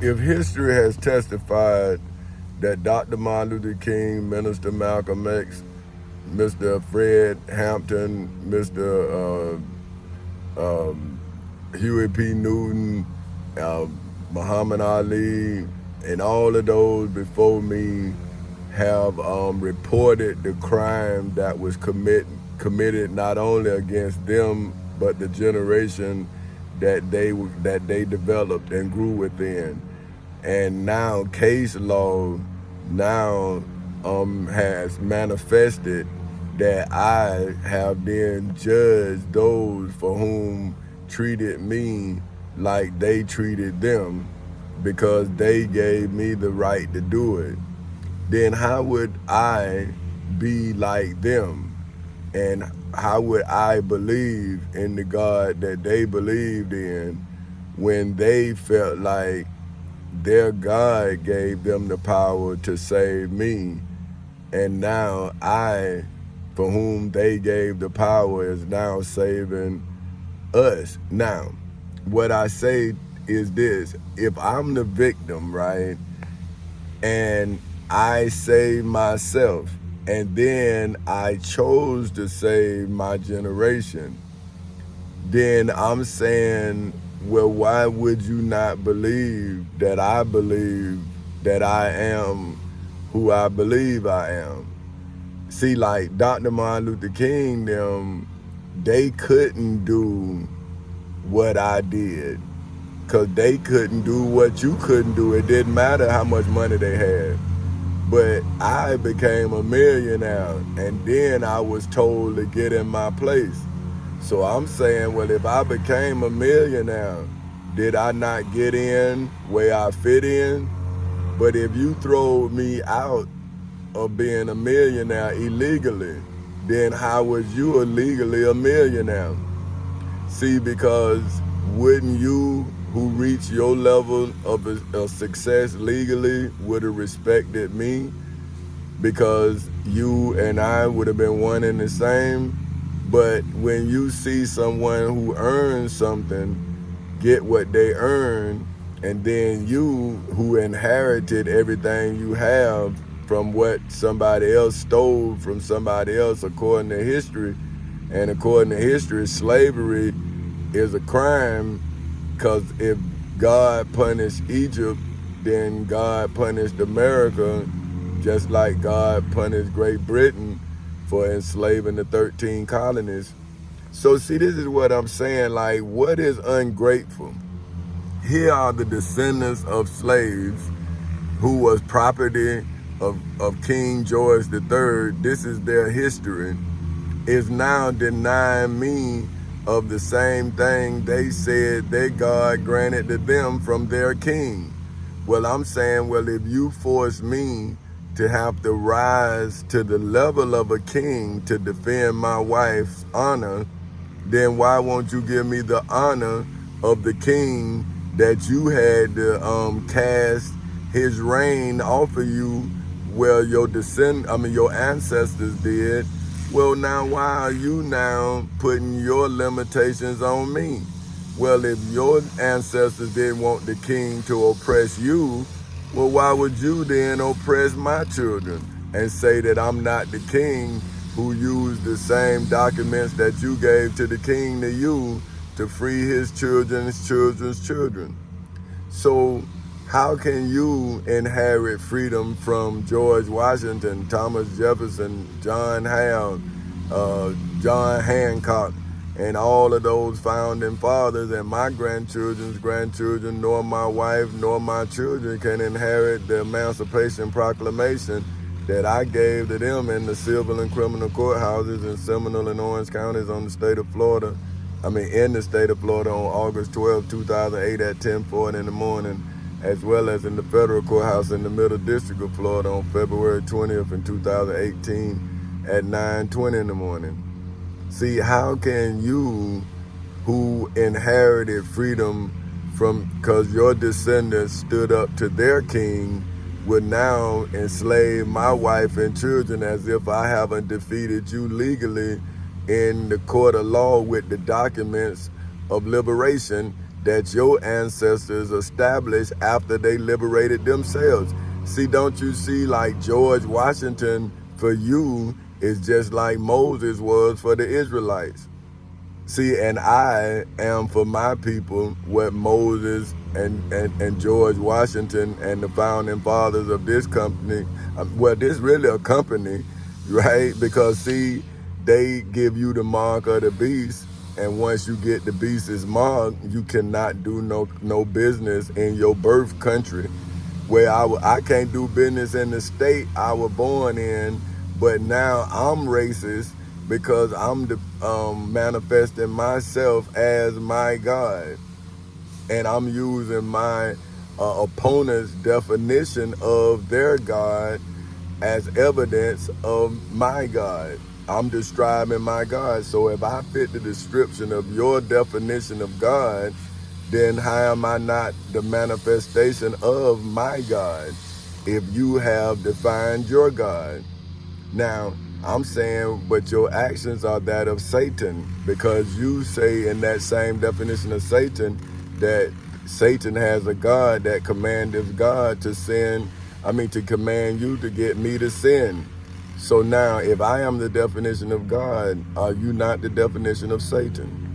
If history has testified that Dr. Martin Luther King, Minister Malcolm X, Mr. Fred Hampton, Mr. Huey P. Newton, uh, Muhammad Ali, and all of those before me have reported the crime that was committed not only against them but the generation that they developed and grew within. And now case law now has manifested that I have then judged those for whom treated me like they treated them because they gave me the right to do it. Then how would I be like them? And how would I believe in the God that they believed in when they felt like their God gave them the power to save me, and now I, for whom they gave the power, is now saving us? Now, what I say is this: if I'm the victim, right, and I save myself, and then I chose to save my generation, then I'm saying, well, why would you not believe that I believe that I am who I believe I am? See, like Dr. Martin Luther King, they couldn't do what I did because they couldn't do what you couldn't do. It didn't matter how much money they had. But I became a millionaire, and then I was told to get in my place. So I'm saying, well, if I became a millionaire, did I not get in where I fit in? But if you throw me out of being a millionaire illegally, then how was you illegally a millionaire? See, because wouldn't you, who reached your level of success legally, would have respected me? Because you and I would have been one and the same. But when you see someone who earns something get what they earn, and then you, who inherited everything you have from what somebody else stole from somebody else, according to history, and according to history, slavery is a crime, because if God punished Egypt, then God punished America, just like God punished Great Britain for enslaving the 13 colonies. So see, this is what I'm saying, like, what is ungrateful? Here are the descendants of slaves who was property of King George III. This is their history, is now denying me of the same thing they said their God granted to them from their king. Well, I'm saying, well, if you force me to have to rise to the level of a king to defend my wife's honor, then why won't you give me the honor of the king that you had to cast his reign off of you? Well, your ancestors did. Well, now why are you now putting your limitations on me? Well, if your ancestors didn't want the king to oppress you, well, why would you then oppress my children and say that I'm not the king who used the same documents that you gave to the king to you to free his children's children's children? So how can you inherit freedom from George Washington, Thomas Jefferson, John Howard, John Hancock, and all of those founding fathers, and my grandchildren's grandchildren, nor my wife, nor my children can inherit the Emancipation Proclamation that I gave to them in the civil and criminal courthouses in Seminole and Orange counties in the state of Florida on August 12, 2008 at 10:40 in the morning, as well as in the federal courthouse in the Middle District of Florida on February 20th in 2018 at 9:20 in the morning. See, how can you, who inherited freedom because your descendants stood up to their king, would now enslave my wife and children as if I haven't defeated you legally in the court of law with the documents of liberation that your ancestors established after they liberated themselves. See, don't you see, like George Washington for you is just like Moses was for the Israelites. See, and I am for my people what Moses and George Washington and the founding fathers of this company, well, this really a company, right? Because see, they give you the mark of the beast, and once you get the beast's mark, you cannot do no business in your birth country. Where I can't do business in the state I was born in, but now I'm racist because I'm manifesting myself as my God, and I'm using my opponent's definition of their God as evidence of my God. I'm describing my God. So if I fit the description of your definition of God, then how am I not the manifestation of my God if you have defined your God? Now, I'm saying, but your actions are that of Satan, because you say in that same definition of Satan that Satan has a God that commandeth God to sin, to command you to get me to sin. So now, if I am the definition of God, are you not the definition of Satan?